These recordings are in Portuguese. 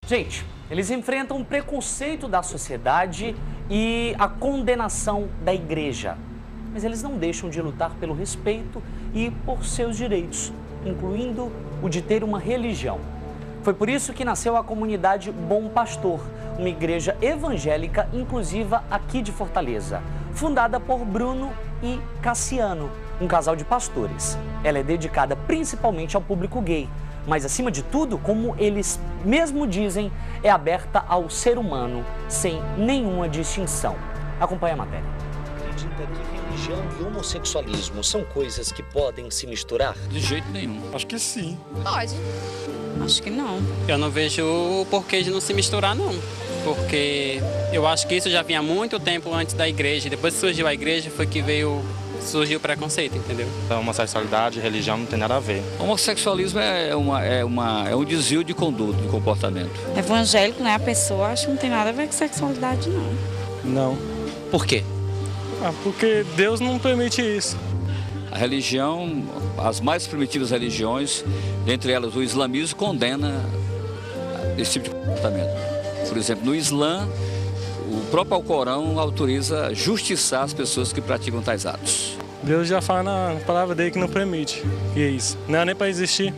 Gente, eles enfrentam o preconceito da sociedade e a condenação da igreja. Mas eles não deixam de lutar pelo respeito e por seus direitos, incluindo o de ter uma religião. Foi por isso que nasceu a comunidade Bom Pastor, uma igreja evangélica inclusiva aqui de Fortaleza, fundada por Bruno e Cassiano, um casal de pastores. Ela é dedicada principalmente ao público gay, mas acima de tudo, como eles mesmo dizem, é aberta ao ser humano, sem nenhuma distinção. Acompanhe a matéria. Acredita que religião e homossexualismo são coisas que podem se misturar? De jeito nenhum. Acho que sim. Pode. Acho que não. Eu não vejo o porquê de não se misturar, não. Porque eu acho que isso já vinha há muito tempo antes da igreja. Depois que surgiu a igreja, foi que surgiu o preconceito, entendeu? A homossexualidade e religião não tem nada a ver. O homossexualismo é um desvio de conduta, de comportamento. Evangélico, né? A pessoa acho que não tem nada a ver com sexualidade, não. Não. Por quê? Porque Deus não permite isso. A religião, as mais primitivas religiões, dentre elas o islamismo, condena esse tipo de comportamento. Por exemplo, no Islã, o próprio Alcorão autoriza justiçar as pessoas que praticam tais atos. Deus já fala na palavra dele que não permite. E é isso. Não é nem para existir.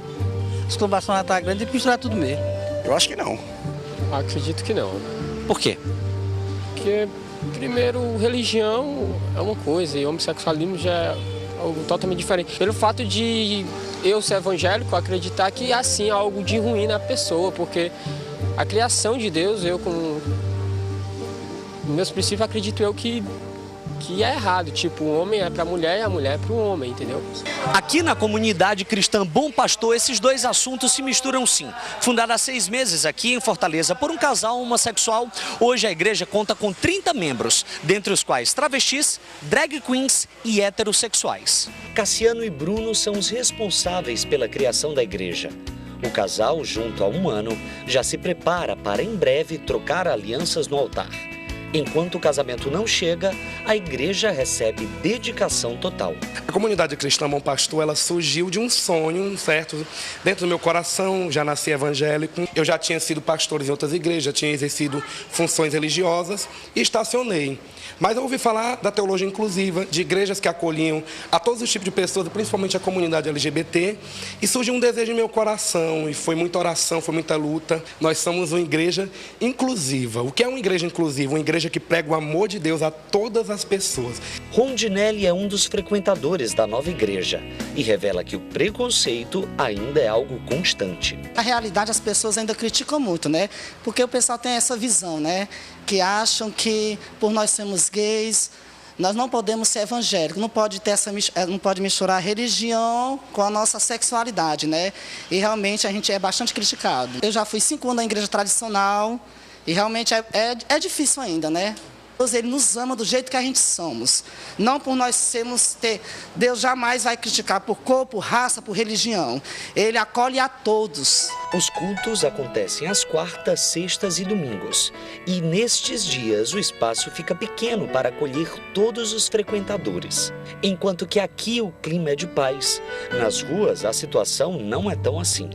A exclamação já está grande, tem que misturar tudo mesmo. Eu acho que não. Acredito que não. Por quê? Porque, primeiro, religião é uma coisa e homossexualismo já é algo totalmente diferente. Pelo fato de eu ser evangélico, acreditar que assim é algo de ruim na pessoa, porque a criação de Deus, eu com meus princípios acredito eu que é errado. Tipo, o homem é para a mulher e a mulher é para o homem, entendeu? Aqui na comunidade cristã Bom Pastor, esses dois assuntos se misturam sim. Fundada há 6 meses aqui em Fortaleza por um casal homossexual, hoje a igreja conta com 30 membros, dentre os quais travestis, drag queens e heterossexuais. Cassiano e Bruno são os responsáveis pela criação da igreja. O casal, junto há 1 ano, já se prepara para em breve trocar alianças no altar. Enquanto o casamento não chega, a igreja recebe dedicação total. A comunidade cristã Bom Pastor, ela surgiu de um sonho, certo? Dentro do meu coração, já nasci evangélico. Eu já tinha sido pastor em outras igrejas, já tinha exercido funções religiosas e estacionei. Mas eu ouvi falar da teologia inclusiva, de igrejas que acolhiam a todos os tipos de pessoas, principalmente a comunidade LGBT, e surgiu um desejo em meu coração, e foi muita oração, foi muita luta. Nós somos uma igreja inclusiva. O que é uma igreja inclusiva? Uma igreja que prega o amor de Deus a todas as pessoas. Rondinelli é um dos frequentadores da nova igreja e revela que o preconceito ainda é algo constante. Na realidade, as pessoas ainda criticam muito, né? Porque o pessoal tem essa visão, né? Que acham que por nós sermos gays, nós não podemos ser evangélicos, não pode misturar religião com a nossa sexualidade, né? E realmente a gente é bastante criticado. Eu já fui 5 anos na igreja tradicional e realmente é difícil ainda, né? Deus, ele nos ama do jeito que a gente somos. Não por nós sermos Deus jamais vai criticar por cor, por raça, por religião. Ele acolhe a todos. Os cultos acontecem às quartas, sextas e domingos. E nestes dias o espaço fica pequeno para acolher todos os frequentadores. Enquanto que aqui o clima é de paz. Nas ruas a situação não é tão assim.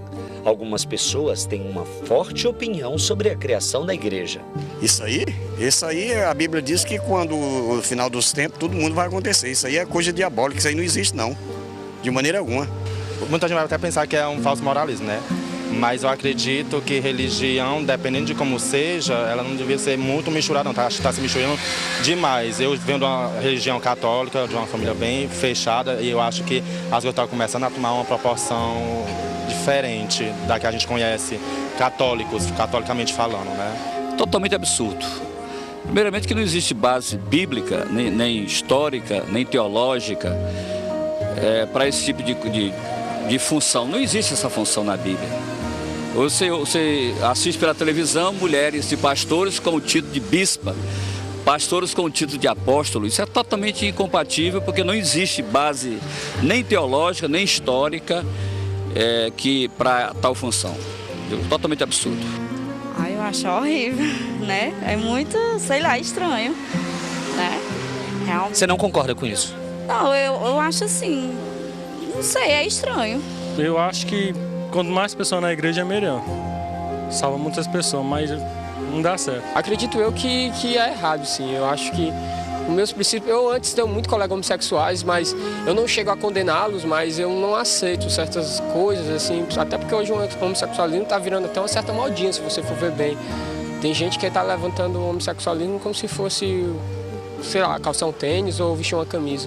Algumas pessoas têm uma forte opinião sobre a criação da igreja. Isso aí a Bíblia diz que quando no final dos tempos todo mundo vai acontecer. Isso aí é coisa diabólica, isso aí não existe não, de maneira alguma. Muita gente vai até pensar que é um falso moralismo, né? Mas eu acredito que religião, dependendo de como seja, ela não devia ser muito misturada, não. Acho que está se misturando demais. Eu venho de uma religião católica, de uma família bem fechada, e eu acho que as coisas estão começando a tomar uma proporção diferente da que a gente conhece, catolicamente falando, né? Totalmente absurdo. Primeiramente que não existe base bíblica, nem histórica, nem teológica para esse tipo de função. Não existe essa função na Bíblia. Você assiste pela televisão mulheres de pastores com o título de bispa, pastores com o título de apóstolo. Isso é totalmente incompatível porque não existe base nem teológica, nem histórica para tal função. Totalmente absurdo. Eu acho horrível, né? É muito, sei lá, estranho, né? Você não concorda com isso? Não, eu acho assim, não sei, é estranho. Eu acho que quanto mais pessoas na igreja é melhor. salva muitas pessoas, mas não dá certo. Acredito eu que é errado, sim. Eu acho que os meus princípios... Eu antes tenho muito colegas homossexuais, mas eu não chego a condená-los, mas eu não aceito certas coisas, assim, até porque hoje o homossexualismo está virando até uma certa modinha, se você for ver bem. Tem gente que está levantando o homossexualismo como se fosse, sei lá, calçar um tênis ou vestir uma camisa.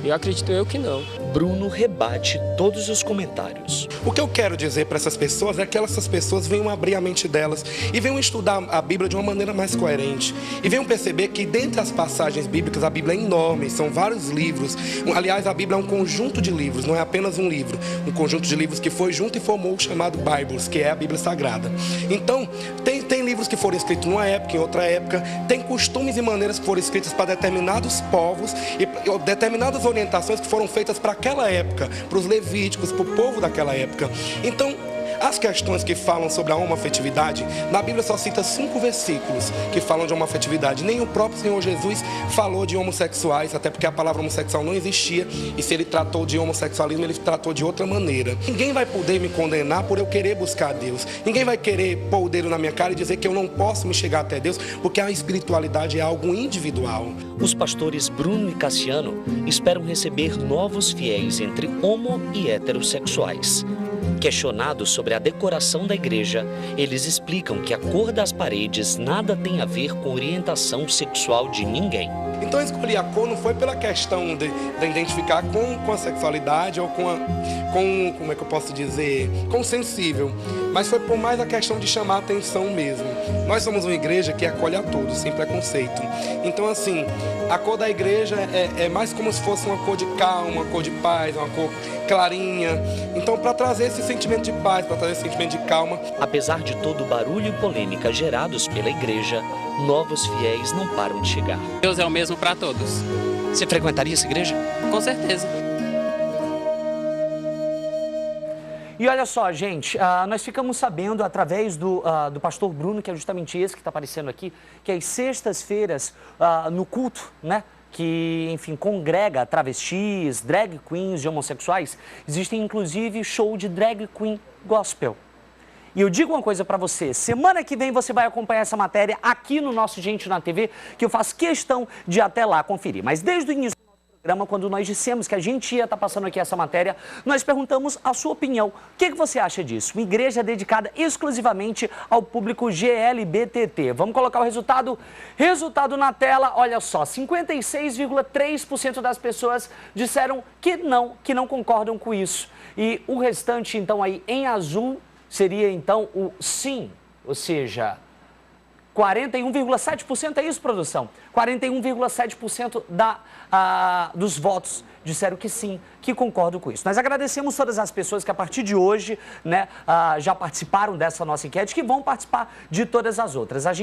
Eu acredito eu que não. Bruno rebate todos os comentários. O que eu quero dizer para essas pessoas é que essas pessoas venham abrir a mente delas e venham estudar a Bíblia de uma maneira mais coerente. E venham perceber que dentre as passagens bíblicas, a Bíblia é enorme, são vários livros. Aliás, a Bíblia é um conjunto de livros, não é apenas um livro. Um conjunto de livros que foi junto e formou o chamado Bibles, que é a Bíblia Sagrada. Então, tem livros que foram escritos numa época, em outra época. Tem costumes e maneiras que foram escritas para determinados povos e determinadas orientações que foram feitas para aquela época, para os levíticos, para o povo daquela época. Então, as questões que falam sobre a homoafetividade, na Bíblia só cita 5 versículos que falam de homoafetividade. Nem o próprio Senhor Jesus falou de homossexuais, até porque a palavra homossexual não existia, e se ele tratou de homossexualismo, ele tratou de outra maneira. Ninguém vai poder me condenar por eu querer buscar a Deus. Ninguém vai querer pôr o dedo na minha cara e dizer que eu não posso me chegar até Deus, porque a espiritualidade é algo individual. Os pastores Bruno e Cassiano esperam receber novos fiéis entre homo e heterossexuais. Questionados sobre a decoração da igreja, eles explicam que a cor das paredes nada tem a ver com orientação sexual de ninguém. Então eu escolhi a cor não foi pela questão de identificar com a sexualidade ou com como é que eu posso dizer, com o sensível, mas foi por mais a questão de chamar a atenção mesmo. Nós somos uma igreja que acolhe a todos, sem preconceito. Então assim, a cor da igreja é mais como se fosse uma cor de calma, uma cor de paz, uma cor clarinha. Então para trazer esse sentimento de paz, para trazer esse sentimento de calma. Apesar de todo o barulho e polêmica gerados pela igreja, novos fiéis não param de chegar. Deus é o mesmo para todos. Você frequentaria essa igreja? Com certeza. E olha só, gente, nós ficamos sabendo através do pastor Bruno, que é justamente esse que está aparecendo aqui, que às sextas-feiras, no culto, né, que, enfim, congrega travestis, drag queens e homossexuais, existem inclusive show de drag queen gospel. E eu digo uma coisa para você, semana que vem você vai acompanhar essa matéria aqui no nosso Gente na TV, que eu faço questão de até lá conferir. Mas desde o início do nosso programa, quando nós dissemos que a gente ia estar passando aqui essa matéria, nós perguntamos a sua opinião. O que você acha disso? Uma igreja dedicada exclusivamente ao público GLBTT. Vamos colocar o resultado? Resultado na tela, olha só, 56,3% das pessoas disseram que não concordam com isso. E o restante, então, aí em azul, seria, então, o sim, ou seja, 41,7%, é isso, produção? 41,7% dos votos disseram que sim, que concordam com isso. Nós agradecemos todas as pessoas que, a partir de hoje, né, já participaram dessa nossa enquete, que vão participar de todas as outras.